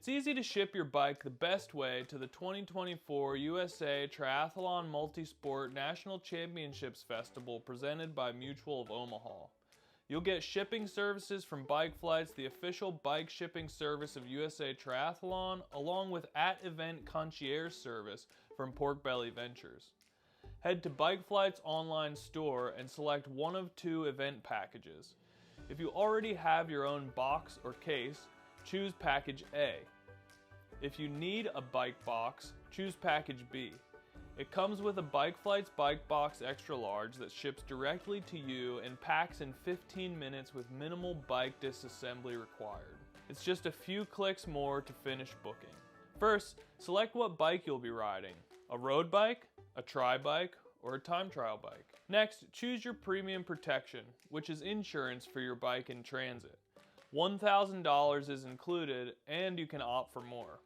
It's easy to ship your bike the best way to the 2024 USA Triathlon Multisport National Championships Festival presented by Mutual of Omaha. You'll get shipping services from Bikeflights, the official bike shipping service of USA Triathlon, along with at-event concierge service from Pork Belly Ventures. Head to Bikeflights' online store and select one of two event packages. If you already have your own box or case, choose Package A. If you need a bike box, choose Package B. It comes with a Bikeflights Bike Box Extra Large that ships directly to you and packs in 15 minutes with minimal bike disassembly required. It's just a few clicks more to finish booking. First, select what bike you'll be riding: a road bike, a tri-bike, or a time trial bike. Next, choose your premium protection, which is insurance for your bike in transit. $1,000 is included, and you can opt for more.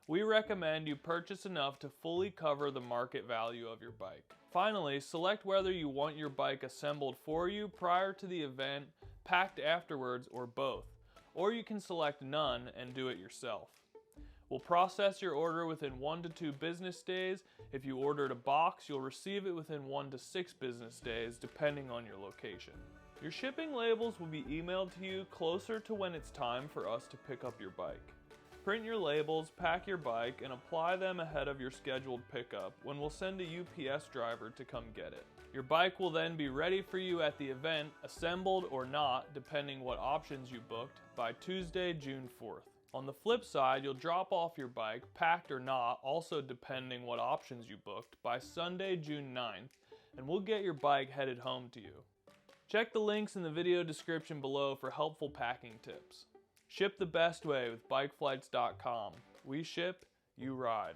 We recommend you purchase enough to fully cover the market value of your bike. Finally, select whether you want your bike assembled for you prior to the event, packed afterwards, or both. Or you can select none and do it yourself. We'll process your order within 1 to 2 business days. If you ordered a box, you'll receive it within 1 to 6 business days, depending on your location. Your shipping labels will be emailed to you closer to when it's time for us to pick up your bike. Print your labels, pack your bike, and apply them ahead of your scheduled pickup when we'll send a UPS driver to come get it. Your bike will then be ready for you at the event, assembled or not, depending what options you booked, by Tuesday, June 4th. On the flip side, you'll drop off your bike, packed or not, also depending what options you booked, by Sunday, June 9th, and we'll get your bike headed home to you. Check the links in the video description below for helpful packing tips. Ship the best way with Bikeflights.com. We ship, you ride.